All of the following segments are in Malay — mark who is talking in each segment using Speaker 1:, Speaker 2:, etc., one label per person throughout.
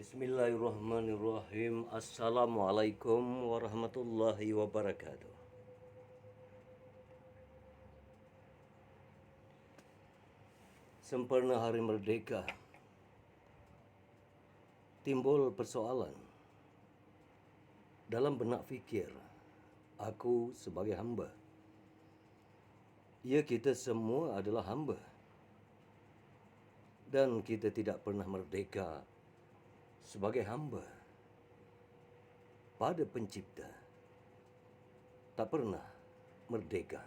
Speaker 1: Bismillahirrahmanirrahim. Assalamualaikum warahmatullahi wabarakatuh. Sempurna Hari Merdeka, timbul persoalan dalam benak fikir aku sebagai hamba. Ya, kita semua adalah hamba. Dan kita tidak pernah merdeka sebagai hamba pada pencipta. Tak pernah merdeka.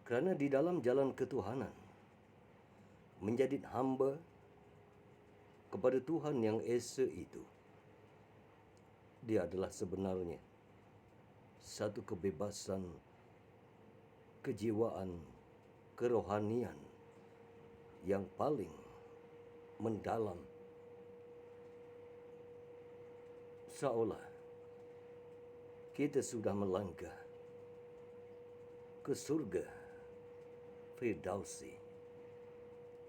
Speaker 1: Kerana di dalam jalan ketuhanan, menjadi hamba kepada Tuhan yang Esa itu, dia adalah sebenarnya satu kebebasan kejiwaan, kerohanian yang paling mendalam. Seolah kita sudah melangkah ke surga Firdausi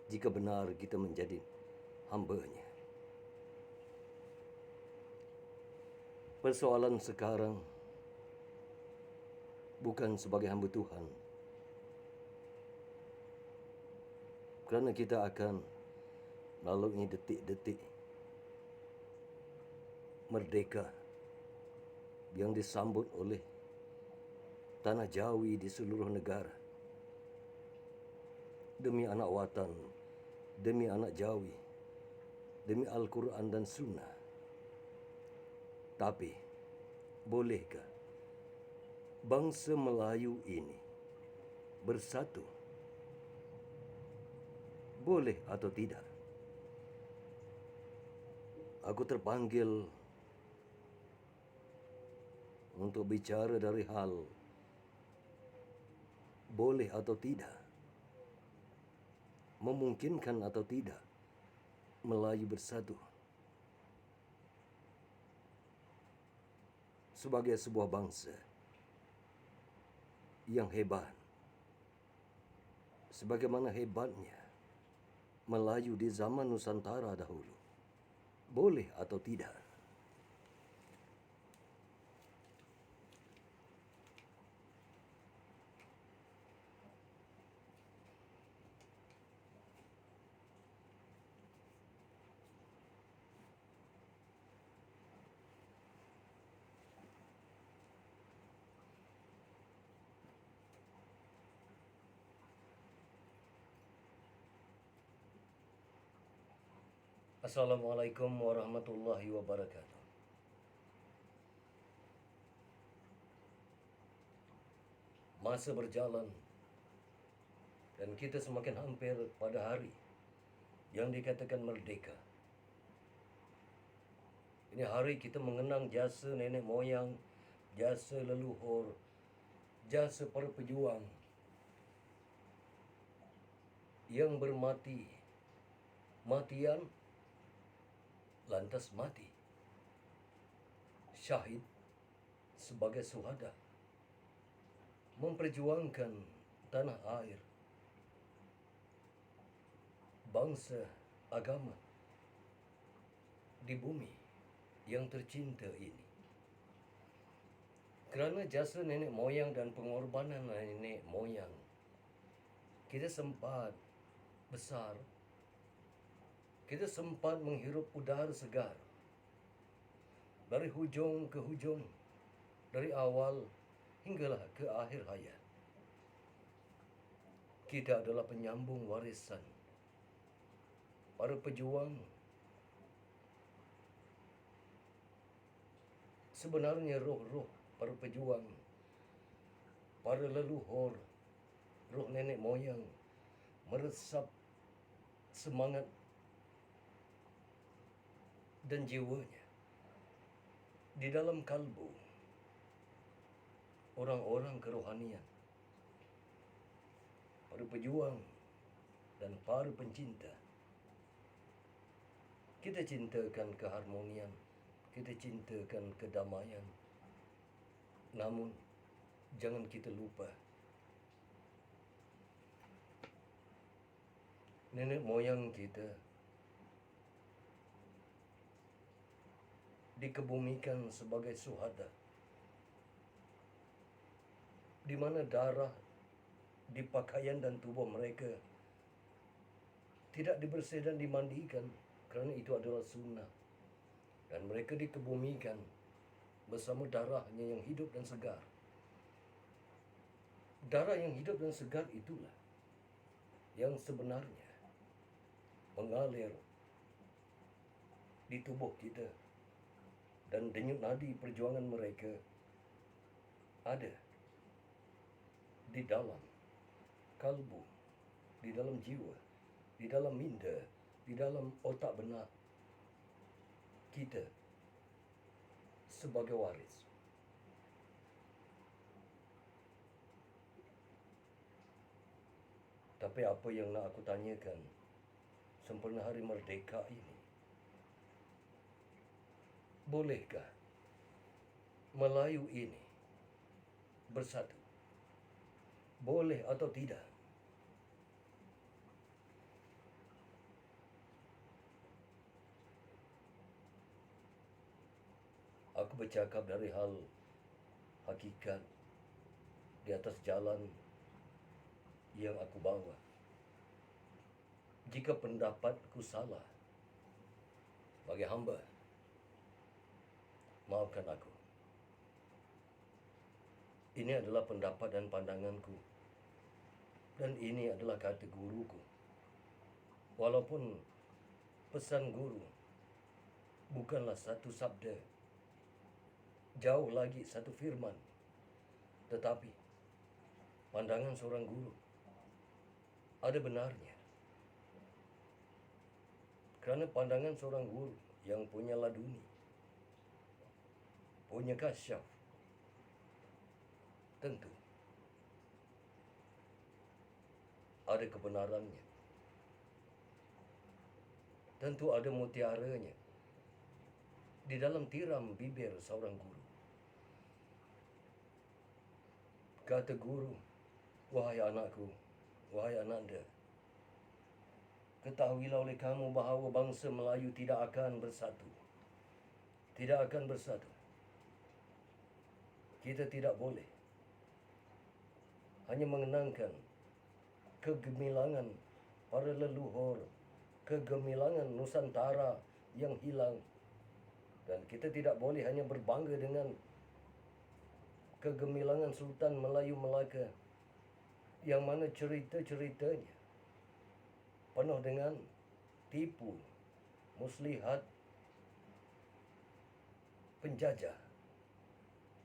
Speaker 1: jika benar kita menjadi hamba-Nya. Persoalan sekarang bukan sebagai hamba Tuhan, kerana kita akan melalui detik-detik merdeka yang disambut oleh tanah Jawi di seluruh negara. Demi anak watan, demi anak Jawi, demi Al-Quran dan Sunnah. Tapi, bolehkah bangsa Melayu ini bersatu? Boleh atau tidak? Aku terpanggil untuk bicara dari hal boleh atau tidak, memungkinkan atau tidak Melayu bersatu sebagai sebuah bangsa yang hebat, sebagaimana hebatnya Melayu di zaman Nusantara dahulu. Boleh atau tidak? Assalamualaikum warahmatullahi wabarakatuh. Masa berjalan dan kita semakin hampir pada hari yang dikatakan merdeka. Ini hari kita mengenang jasa nenek moyang, jasa leluhur, jasa para pejuang yang bermati, matian lantas mati, syahid sebagai syuhada, memperjuangkan tanah air, bangsa, agama di bumi yang tercinta ini. Kerana jasa nenek moyang dan pengorbanan nenek moyang, kita sempat besar, kita sempat menghirup udara segar dari hujung ke hujung, dari awal hinggalah ke akhir hayat. Kita adalah penyambung warisan para pejuang. Sebenarnya roh-roh para pejuang, para leluhur, roh nenek moyang meresap semangat dan jiwanya di dalam kalbu orang-orang kerohanian, para pejuang dan para pencinta. Kita cintakan keharmonian, kita cintakan kedamaian. Namun jangan kita lupa nenek moyang kita dikebumikan sebagai syuhada, di mana darah di pakaian dan tubuh mereka tidak dibersihkan dan dimandikan, kerana itu adalah sunnah. Dan mereka dikebumikan bersama darahnya yang hidup dan segar. Darah yang hidup dan segar itulah yang sebenarnya mengalir di tubuh kita, dan denyut nadi perjuangan mereka ada di dalam kalbu, di dalam jiwa, di dalam minda, di dalam otak benak kita sebagai waris. Tapi apa yang nak aku tanyakan sempena hari merdeka ini, bolehkah Melayu ini bersatu? Boleh atau tidak? Aku bercakap dari hal hakikat di atas jalan yang aku bawa. Jika pendapatku salah, bagi hamba, maafkan aku. Ini adalah pendapat dan pandanganku, dan ini adalah kata guruku. Walaupun pesan guru bukanlah satu sabda, jauh lagi satu firman, tetapi pandangan seorang guru ada benarnya. Kerana pandangan seorang guru yang punya laduni, punya kasyaf, tentu ada kebenarannya, tentu ada mutiaranya di dalam tiram bibir seorang guru. Kata guru, wahai anakku, wahai ananda, ketahuilah oleh kamu bahawa bangsa Melayu tidak akan bersatu. Tidak akan bersatu. Kita tidak boleh hanya mengenangkan kegemilangan para leluhur, kegemilangan Nusantara yang hilang. Dan kita tidak boleh hanya berbangga dengan kegemilangan Sultan Melayu Melaka, yang mana cerita-ceritanya penuh dengan tipu, muslihat, penjajah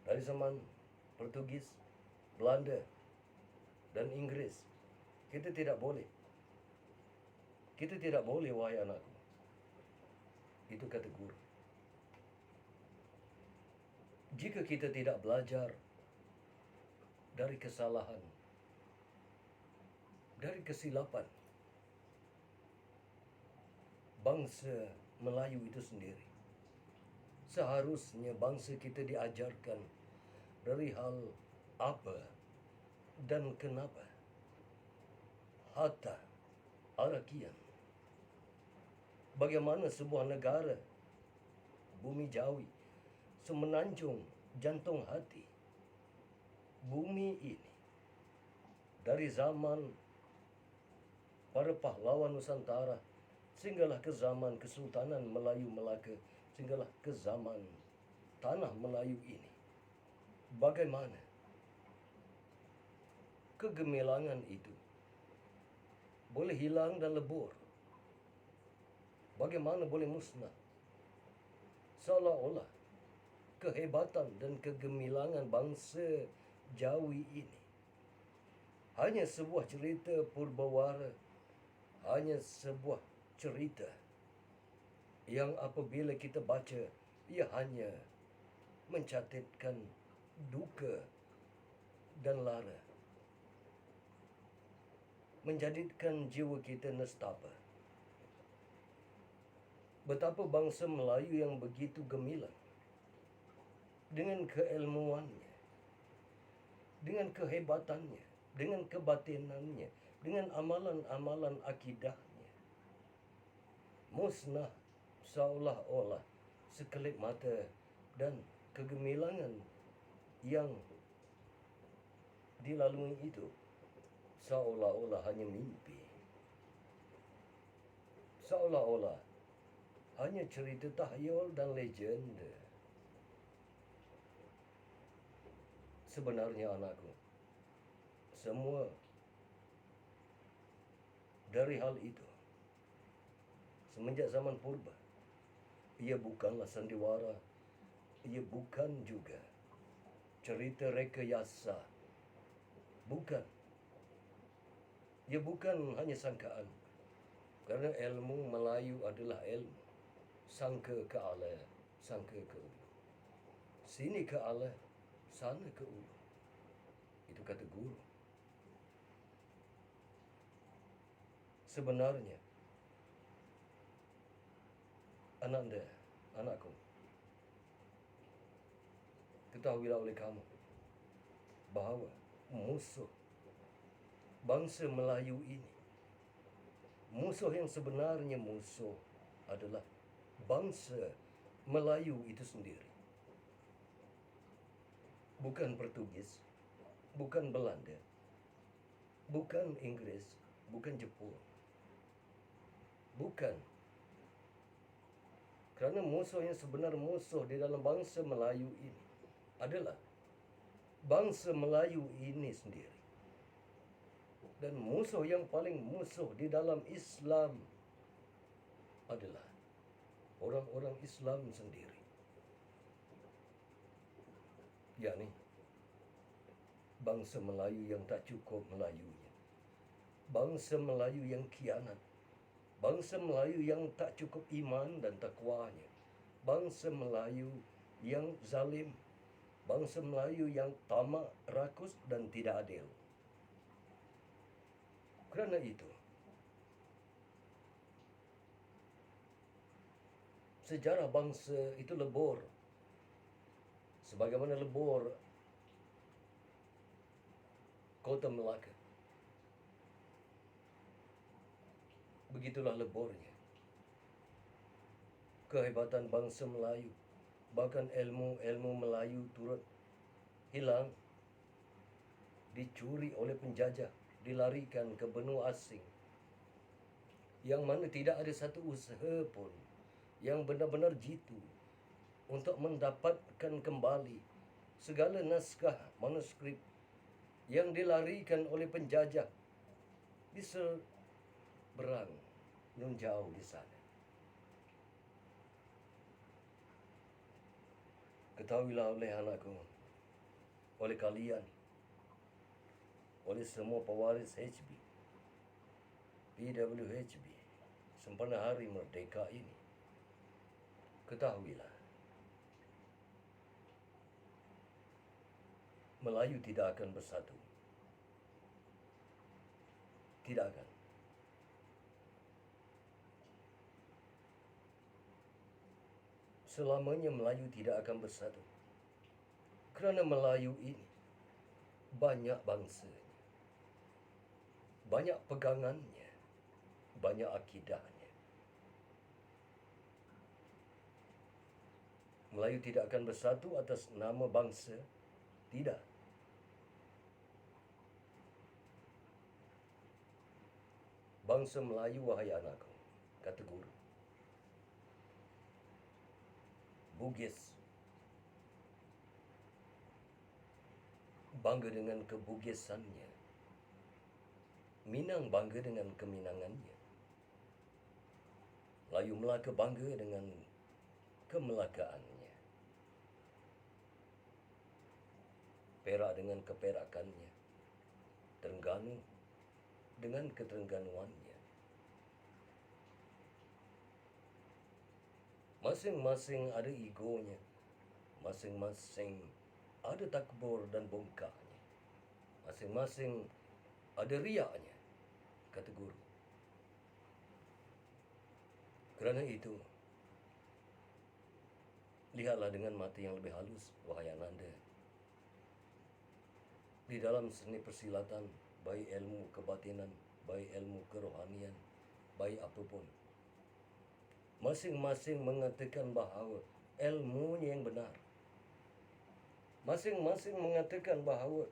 Speaker 1: dari zaman Portugis, Belanda, dan Inggris. Kita tidak boleh. Kita tidak boleh, wahai anakku. Itu kata guru. Jika kita tidak belajar dari kesalahan, dari kesilapan bangsa Melayu itu sendiri, seharusnya bangsa kita diajarkan dari hal apa dan kenapa. Hatta Arakian, bagaimana sebuah negara bumi Jawi, semenanjung jantung hati bumi ini, dari zaman para pahlawan Nusantara sehinggalah ke zaman Kesultanan Melayu Melaka, sehinggalah ke zaman tanah Melayu ini. Bagaimana kegemilangan itu boleh hilang dan lebur? Bagaimana boleh musnah? Seolah-olah kehebatan dan kegemilangan bangsa Jawi ini hanya sebuah cerita purbawara, hanya sebuah cerita yang apabila kita baca, ia hanya mencatatkan duka dan lara, menjadikan jiwa kita nestapa. Betapa bangsa Melayu yang begitu gemilang dengan keilmuannya, dengan kehebatannya, dengan kebatinannya, dengan amalan-amalan akidahnya, musnah seolah-olah sekelip mata dan kegemilangan yang dilalui itu seolah-olah hanya mimpi. Seolah-olah hanya cerita tahyul dan legenda. Sebenarnya anakku, semua dari hal itu semenjak zaman purba, ia bukanlah sandiwara, ia bukan juga cerita rekayasa, bukan. Ia bukan hanya sangkaan, kerana ilmu Melayu adalah ilmu sangka ke ala, sangka ke ulu, sini ke ala, sana ke ulu. Itu kata guru. Sebenarnya, ananda, anakku, ketahuilah oleh kamu bahawa musuh bangsa Melayu ini, musuh yang sebenarnya musuh adalah bangsa Melayu itu sendiri. Bukan Portugis, bukan Belanda, bukan Inggris, bukan Jepun. Bukan. Kerana musuh yang sebenar musuh di dalam bangsa Melayu ini adalah bangsa Melayu ini sendiri. Dan musuh yang paling musuh di dalam Islam adalah orang-orang Islam sendiri. Yakni bangsa Melayu yang tak cukup Melayunya, bangsa Melayu yang khianat, bangsa Melayu yang tak cukup iman dan takwanya, bangsa Melayu yang zalim, bangsa Melayu yang tamak, rakus dan tidak adil. Kerana itu, sejarah bangsa itu lebur. Sebagaimana lebur kota Melaka, begitulah leburnya kehebatan bangsa Melayu. Bahkan ilmu-ilmu Melayu turut hilang, dicuri oleh penjajah, dilarikan ke benua asing, yang mana tidak ada satu usaha pun yang benar-benar jitu untuk mendapatkan kembali segala naskah manuskrip yang dilarikan oleh penjajah di seberang nun jauh di sana. Ketahuilah oleh anakku, oleh kalian, oleh semua pewaris HB, PWHB, sempena hari merdeka ini, ketahuilah, Melayu tidak akan bersatu. Tidak akan. Selamanya Melayu tidak akan bersatu. Kerana Melayu ini banyak bangsanya, banyak pegangannya, banyak akidahnya. Melayu tidak akan bersatu atas nama bangsa. Tidak. Bangsa Melayu, wahai anakku, kata guru, Bugis bangga dengan kebugisannya, Minang bangga dengan keminangannya, Melayu Melaka bangga dengan kemelakaannya, Perak dengan keperakannya, Terengganu dengan keterengganuannya. Masing-masing ada egonya, masing-masing ada takbur dan bongkahnya, masing-masing ada riaknya, kata guru. Kerana itu, lihatlah dengan mata yang lebih halus, wahai ananda. Di dalam seni persilatan, baik ilmu kebatinan, baik ilmu kerohanian, baik apapun, masing-masing mengatakan bahawa ilmunya yang benar. Masing-masing mengatakan bahawa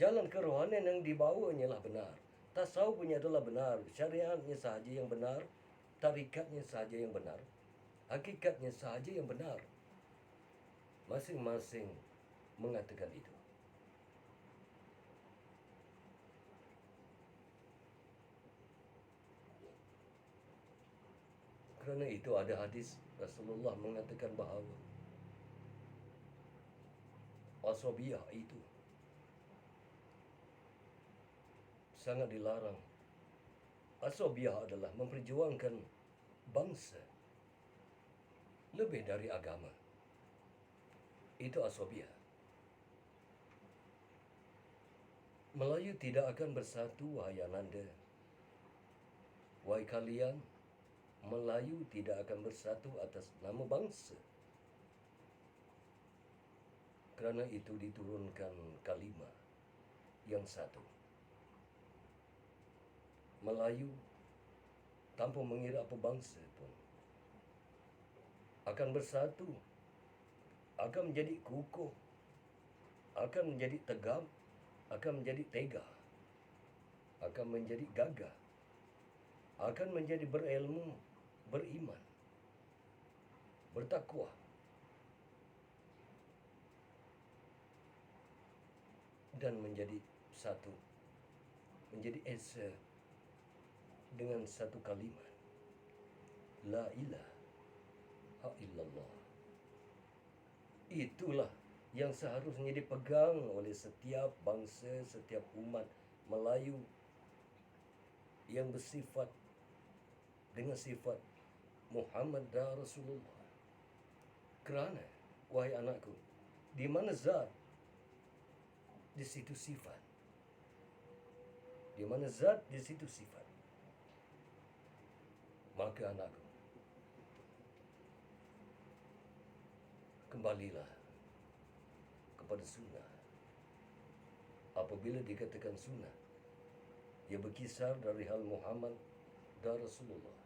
Speaker 1: jalan kerohanian yang dibawanya lah benar. Tasawufnya adalah benar. Syariatnya sahaja yang benar. Tarikatnya sahaja yang benar. Hakikatnya sahaja yang benar. Masing-masing mengatakan itu. Kerana itu ada hadis Rasulullah mengatakan bahawa asabiyah itu sangat dilarang. Asabiyah adalah memperjuangkan bangsa lebih dari agama. Itu asabiyah. Melayu tidak akan bersatu, wahai ananda. Wahai kalian, Melayu tidak akan bersatu atas nama bangsa. Kerana itu diturunkan kalimah yang satu. Melayu tanpa mengira apa bangsa pun akan bersatu, akan menjadi kukuh, akan menjadi tegap, akan menjadi tega, akan menjadi gagah, akan menjadi berilmu, beriman, bertakwa. Dan menjadi satu, menjadi esa dengan satu kalimat, la ilaha illallah. Itulah yang seharusnya dipegang oleh setiap bangsa, setiap umat Melayu yang bersifat dengan sifat Muhammad dan Rasulullah. Kerana, wahai anakku, di mana zat, di situ sifat. Di mana zat, di situ sifat. Maka anakku, kembalilah kepada sunnah. Apabila dikatakan sunnah, ia berkisar dari hal Muhammad dan Rasulullah.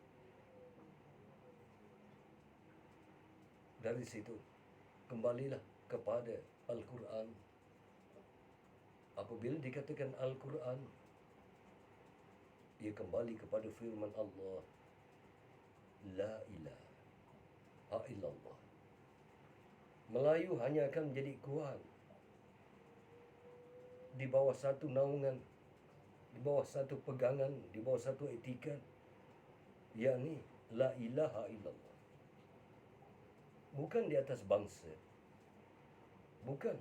Speaker 1: Dari situ, kembalilah kepada Al-Quran. Apabila dikatakan Al-Quran, ia kembali kepada firman Allah, la ilaha illallah. Melayu hanya akan menjadi kuat di bawah satu naungan, di bawah satu pegangan, di bawah satu etikat, yakni la ilaha illallah. Bukan di atas bangsa. Bukan.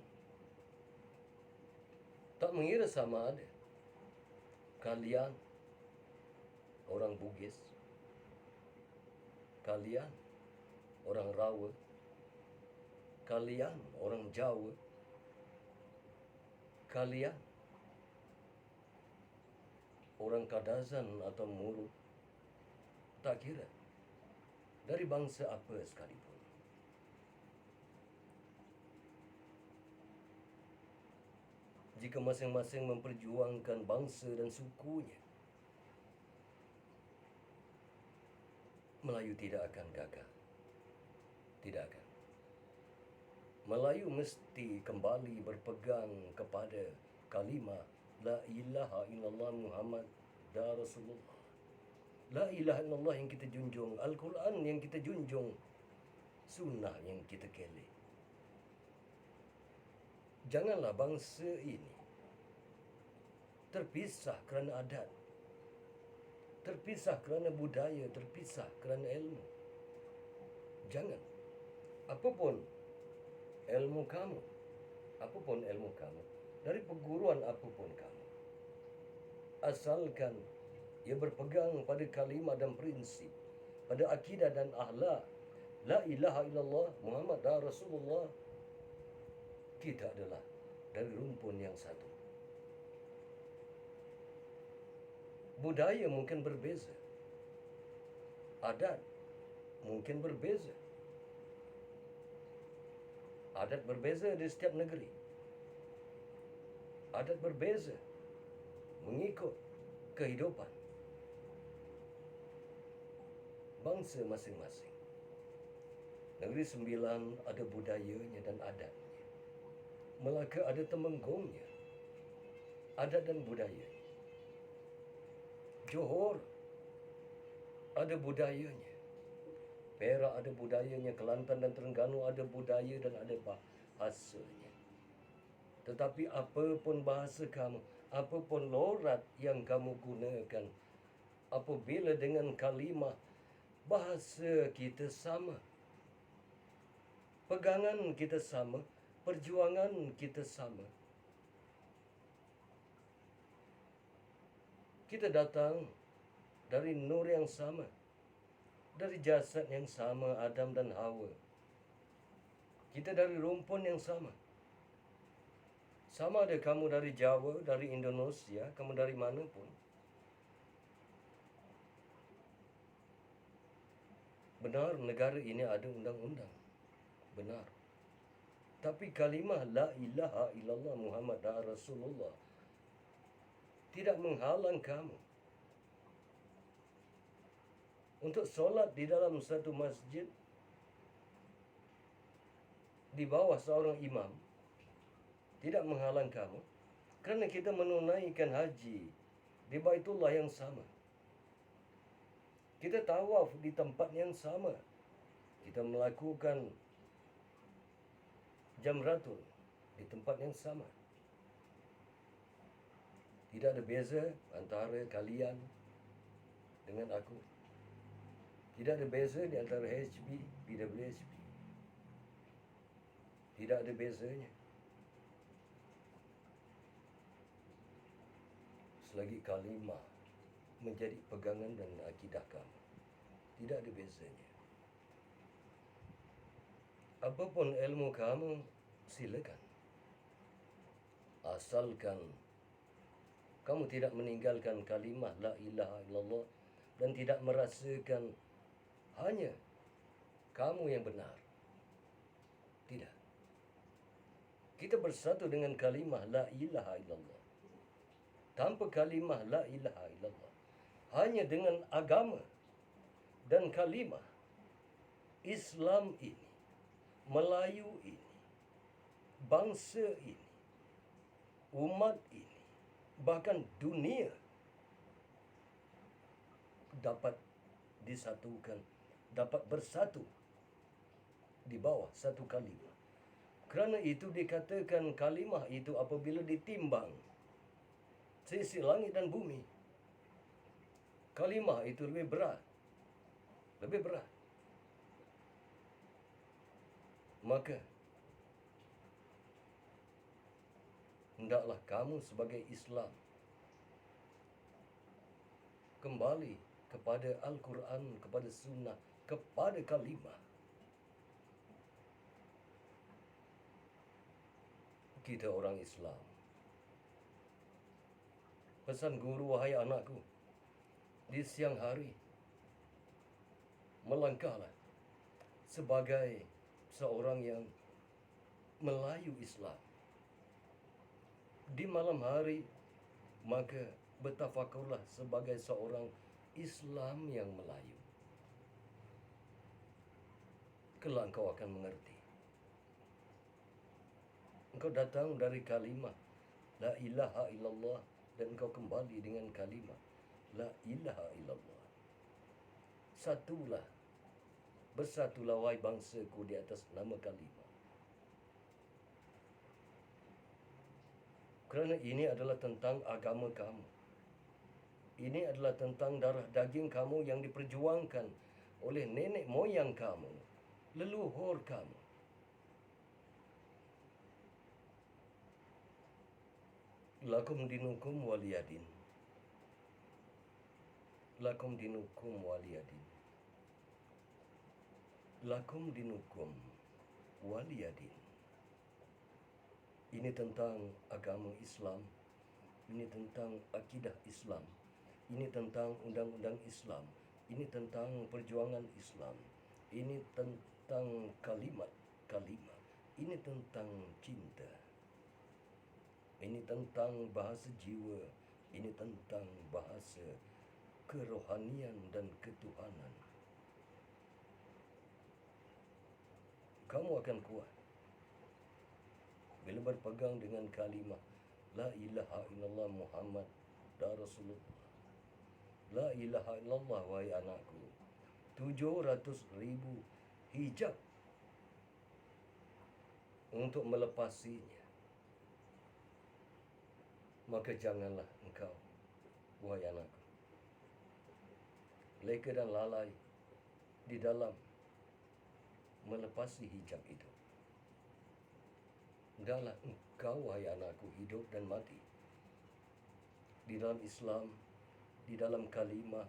Speaker 1: Tak mengira sama ada kalian orang Bugis, kalian orang Rawa, kalian orang Jawa, kalian orang Kadazan atau Muru, tak kira dari bangsa apa sekalipun. Jika masing-masing memperjuangkan bangsa dan sukunya, Melayu tidak akan gagal. Tidak akan. Melayu mesti kembali berpegang kepada kalimah la ilaha illallah Muhammad dan Rasulullah. La ilaha illallah yang kita junjung, Al-Quran yang kita junjung, sunnah yang kita keleh. Janganlah bangsa ini terpisah kerana adat, terpisah kerana budaya, terpisah kerana ilmu. Jangan. Apapun ilmu kamu, dari perguruan apapun kamu, asalkan ia berpegang pada kalimah dan prinsip, pada akidah dan akhlak, la ilaha illallah Muhammad dan Rasulullah, kita adalah dari rumpun yang satu. Budaya mungkin berbeza, adat mungkin berbeza. Adat berbeza di setiap negeri. Adat berbeza mengikut kehidupan bangsa masing-masing. Negeri Sembilan ada budayanya dan adatnya. Melaka ada temenggongnya, adat dan budaya. Johor ada budayanya. Perak ada budayanya, Kelantan dan Terengganu ada budaya dan ada bahasanya. Tetapi apapun bahasa kamu, apapun lorat yang kamu gunakan, apabila dengan kalimah, bahasa kita sama, pegangan kita sama, perjuangan kita sama. Kita datang dari nur yang sama, dari jasad yang sama, Adam dan Hawa. Kita dari rumpun yang sama. Sama ada kamu dari Jawa, dari Indonesia, kamu dari mana pun. Benar, negara ini ada undang-undang. Benar. Tapi kalimah la ilaha illallah Muhammad Rasulullah tidak menghalang kamu untuk solat di dalam satu masjid di bawah seorang imam. Tidak menghalang kamu kerana kita menunaikan haji di Baitullah yang sama. Kita tawaf di tempat yang sama. Kita melakukan jamratul di tempat yang sama. Tidak ada beza antara kalian dengan aku. Tidak ada beza di antara HB, PWSP. Tidak ada bezanya. Selagi kalimah menjadi pegangan dan akidah kamu, tidak ada bezanya. Apapun ilmu kamu, silakan. Asalkan kamu tidak meninggalkan kalimah la ilaha illallah dan tidak merasakan hanya kamu yang benar. Tidak. Kita bersatu dengan kalimah la ilaha illallah. Tanpa kalimah la ilaha illallah, hanya dengan agama dan kalimah Islam ini, Melayu ini, bangsa ini, umat ini, bahkan dunia dapat disatukan, dapat bersatu di bawah satu kalimah. Kerana itu dikatakan kalimah itu apabila ditimbang sisi langit dan bumi, kalimah itu lebih berat. Lebih berat. Maka hendaklah kamu sebagai Islam kembali kepada Al-Quran, kepada Sunnah, kepada kalimah. Kita orang Islam. Pesan guru, wahai anakku, di siang hari, melangkahlah sebagai seorang yang Melayu Islam. Di malam hari, maka bertafakurlah sebagai seorang Islam yang Melayu. Kelak engkau akan mengerti. Engkau datang dari kalimah la ilaha illallah dan engkau kembali dengan kalimah la ilaha illallah. Satulah, bersatulah wahai bangsaku di atas nama kalimah. Kerana ini adalah tentang agama kamu. Ini adalah tentang darah daging kamu yang diperjuangkan oleh nenek moyang kamu, leluhur kamu. Lakum dinukum waliyadin. Lakum dinukum waliyadin. Lakum dinukum waliyadin. Ini tentang agama Islam. Ini tentang akidah Islam. Ini tentang undang-undang Islam. Ini tentang perjuangan Islam. Ini tentang kalimat-kalimat. Ini tentang cinta. Ini tentang bahasa jiwa. Ini tentang bahasa kerohanian dan ketuhanan. kamu akan kuat bila berpegang dengan kalimah La ilaha illallah Muhammad Rasulullah. La ilaha illallah, wahai anakku. 700,000 hijab untuk melepasinya. Maka janganlah engkau, wahai anakku, leka dan lalai di dalam melepasi hijab itu. Hendaklah engkau, wahai anakku, hidup dan mati di dalam Islam, di dalam kalimah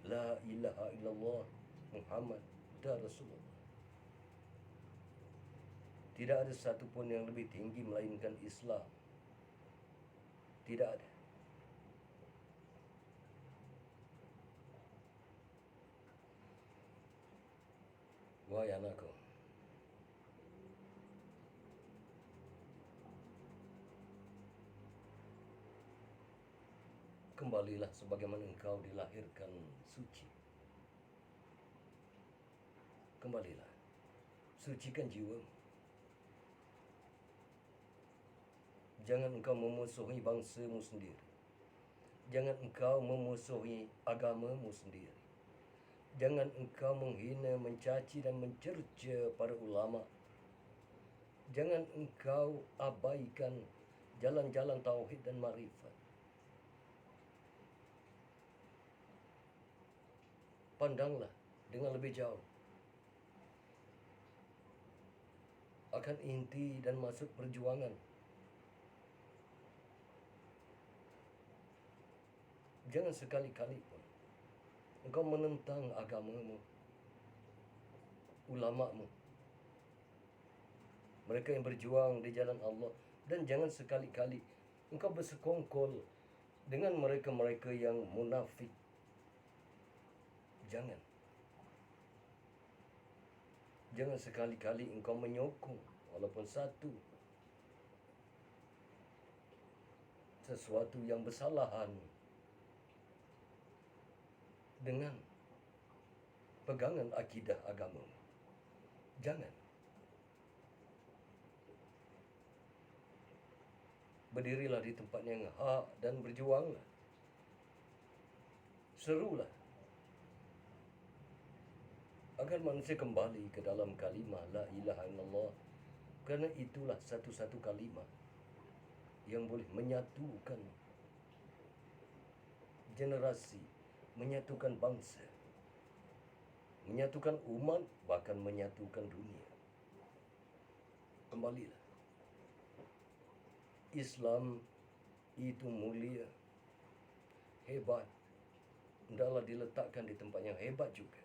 Speaker 1: La ilaha illallah Muhammad Rasulullah. Tidak ada satu pun yang lebih tinggi melainkan Islam. Tidak ada. Wahai anakku, kembalilah sebagaimana engkau dilahirkan suci. Kembalilah, sucikan jiwamu. Jangan engkau memusuhi bangsamu sendiri. Jangan engkau memusuhi agamamu sendiri. Jangan engkau menghina, mencaci dan mencerca para ulama. Jangan engkau abaikan jalan-jalan tauhid dan marifat. Pandanglah dengan lebih jauh akan inti dan maksud perjuangan. Jangan sekali-kali pun engkau menentang agamamu, ulamamu, mereka yang berjuang di jalan Allah. Dan jangan sekali-kali engkau bersekongkol dengan mereka-mereka yang munafik. Jangan. Jangan sekali-kali engkau menyokong walaupun sesuatu yang bersalahan dengan pegangan akidah agama. Jangan. Berdirilah di tempat yang hak dan berjuanglah. Serulah agar manusia kembali ke dalam kalimah La ilaha illallah. Kerana itulah satu-satu kalimah yang boleh menyatukan generasi, menyatukan bangsa, menyatukan umat, bahkan menyatukan dunia. Kembalilah. Islam itu mulia, hebat. Hendaklah diletakkan di tempat yang hebat juga.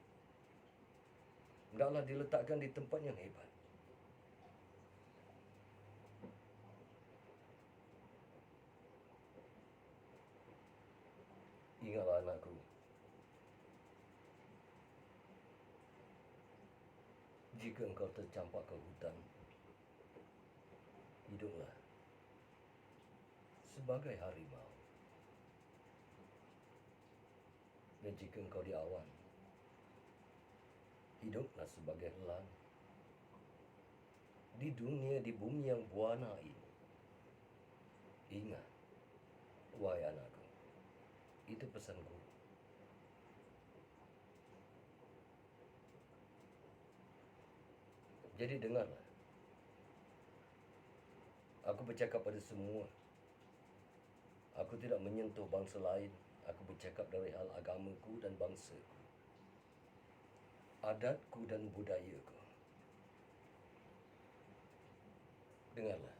Speaker 1: Hendaklah diletakkan di tempat yang hebat. Ingatlah anakku, jika engkau tercampak ke hutan, hiduplah sebagai harimau. Dan jika engkau di awan, hiduplah sebagai elang. Di dunia, di bumi yang buana ini, ingat, wahai anakku, itu pesanku. Jadi dengarlah. Aku bercakap pada semua. Aku tidak menyentuh bangsa lain. Aku bercakap dari hal agamaku dan bangsaku, adatku dan budayaku. Dengarlah.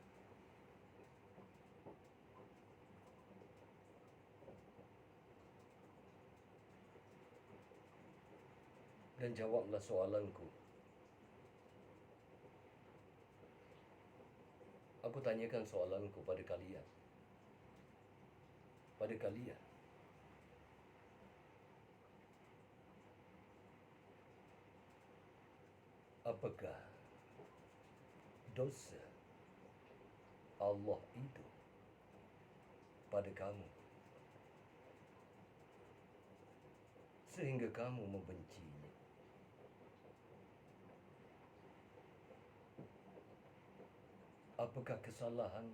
Speaker 1: Dan jawablah soalanku. Aku tanyakan soalanku pada kalian. Pada kalian. Apakah dosa Allah itu pada kamu sehingga kamu membencinya? Apakah kesalahan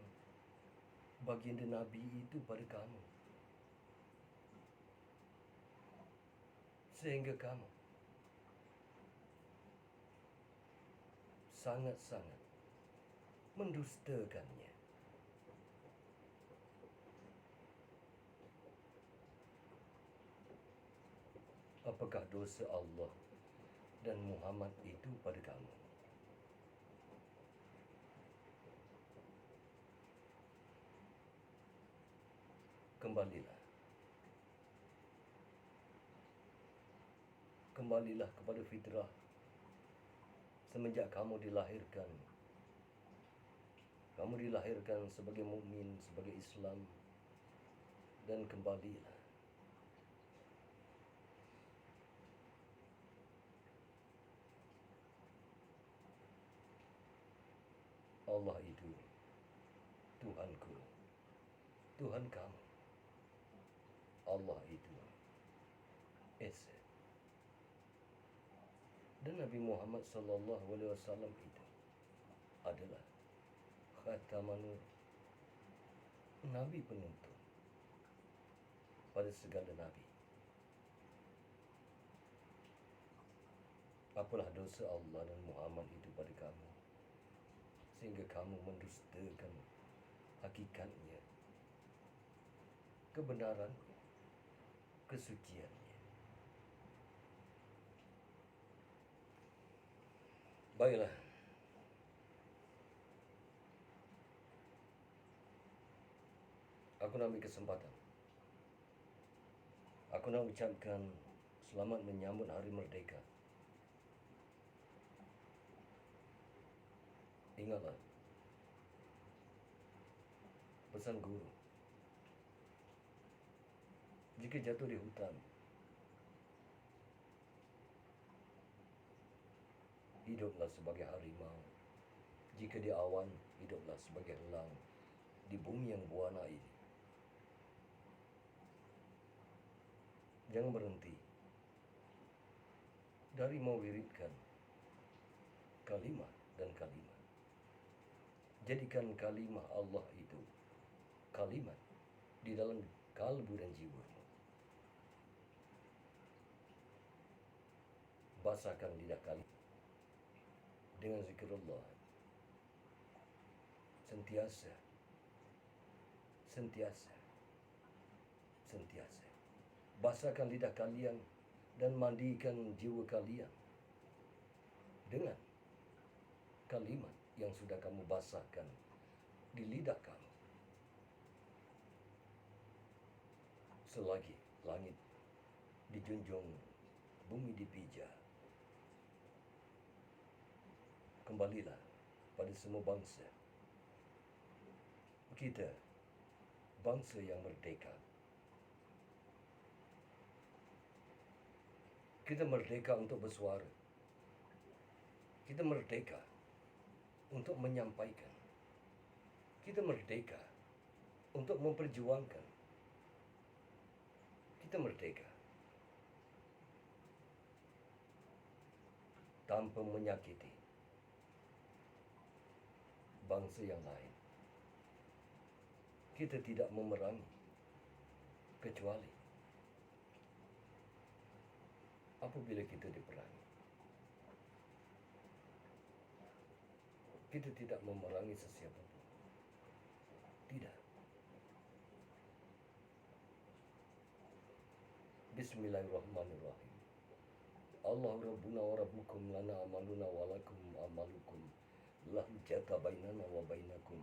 Speaker 1: baginda Nabi itu pada kamu? Sehingga kamu sangat-sangat mendustakannya. Apakah dosa Allah dan Muhammad itu pada kamu? Kembalilah. Kembalilah kepada fitrah semenjak kamu dilahirkan. Kamu dilahirkan sebagai mukmin, sebagai Islam, dan kembalilah. Allah itu Tuhanku, Tuhan kamu. Allah itu Esa. Dan Nabi Muhammad SAW itu adalah khatamanur, Nabi penuntun pada segala Nabi. Apalah dosa Allah dan Muhammad itu pada kamu, sehingga kamu mendustakan hakikatnya, kebenarannya, kesuciannya. Baiklah. Aku nak ambil kesempatan. Aku nak ucapkan selamat menyambut Hari Merdeka. Ingatlah pesan guru. Jika jatuh di hutan, hiduplah sebagai harimau. Jika di awan, hiduplah sebagai elang di bumi yang buana ini. Jangan berhenti dari mewiridkan kalimah dan kalimah. Jadikan kalimah Allah itu kalimat di dalam kalbu dan jiwamu. Basahkan lidah kalian dengan zikrullah. Sentiasa, sentiasa, sentiasa. Basahkan lidah kalian dan mandikan jiwa kalian dengan kalimat yang sudah kamu basahkan di lidah kamu. Selagi langit dijunjung, bumi dipijak, kembalilah pada semua bangsa. Kita bangsa yang merdeka. Kita merdeka untuk bersuara. Kita merdeka untuk menyampaikan. Kita merdeka untuk memperjuangkan. Kita merdeka tanpa menyakiti bangsa yang lain. Kita tidak memerangi kecuali apabila kita diperangi. Kita tidak memerangi sesiapa pun. Tidak. Bismillahirrahmanirrahim. Allah Rabbuna wa Rabbukum lana amaluna wa lakum amalukum. Lahu jata bainana wa bainakum.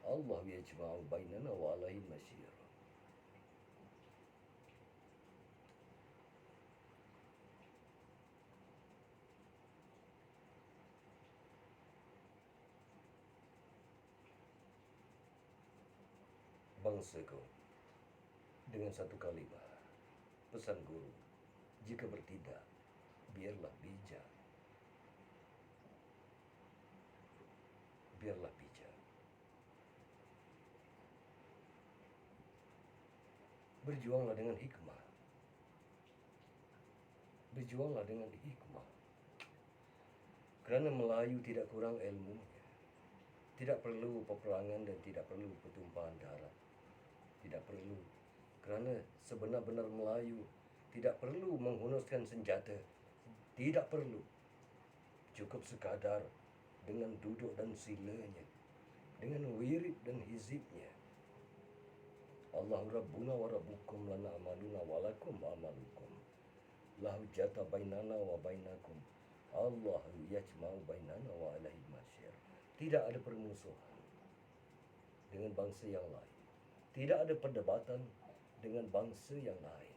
Speaker 1: Allah yajma'u bainana wa alaihi masyir. Bangsaku, dengan satu kalimat pesan guru, jika bertindak, biarlah bijak. Biarlah bijak. Berjuanglah dengan hikmah. Berjuanglah dengan hikmah. Kerana Melayu tidak kurang ilmunya. Tidak perlu peperangan dan tidak perlu pertumpahan darah. Tidak perlu. Kerana sebenar-benar Melayu tidak perlu menghunuskan senjata. Tidak perlu. Cukup sekadar dengan duduk dan silanya, dengan wirid dan hizibnya. Allahu Rabbuna wa Rabbukum lana amaluna walakum amalukum. Lahu jata bainana wa bainakum. Allahu yajma'u bainana wa alaihi masyir. Tidak ada permusuhan dengan bangsa yang lain. Tidak ada perdebatan dengan bangsa yang lain.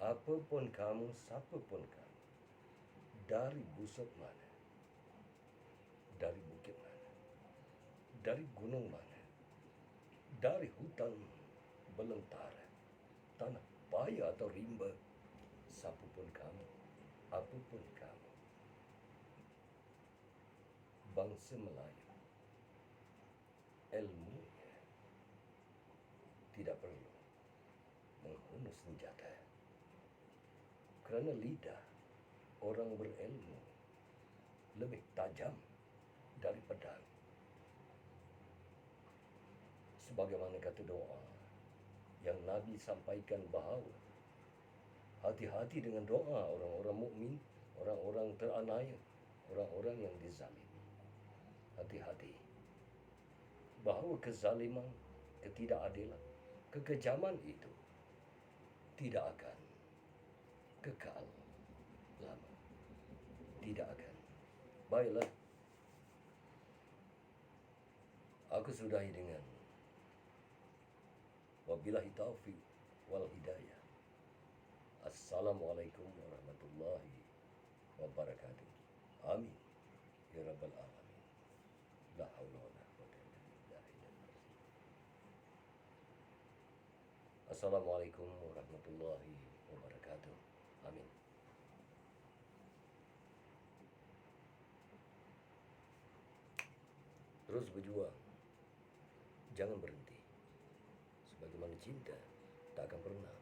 Speaker 1: Apapun kamu, siapapun kamu, dari busuk mana, dari bukit mana, dari gunung mana, dari hutan belantara, tanah paya atau rimba, siapapun kamu, apapun kamu, bangsa Melayu, ilmunya tidak perlu menghunus senjata. Kerana lidah orang berilmu lebih tajam dari pedang. Sebagaimana kata doa yang Nabi sampaikan bahawa hati-hati dengan doa orang-orang mukmin, orang-orang teraniaya, orang-orang yang dizalimi. Hati-hati bahawa kezaliman, ketidakadilan, kekejaman itu tidak akan kekal lama. Tidak akan. Baiklah, aku sudahi dengan wabillahi taufiq wal hidayah. Assalamualaikum warahmatullahi wabarakatuh. Amin ya rabbal alamin. La haula wala quwwata illa billah. Assalamualaikum warahmatullahi wabarakatuh. Amin. Terus berjuang. Jangan berhenti. Sebagaimana cinta tak akan pernah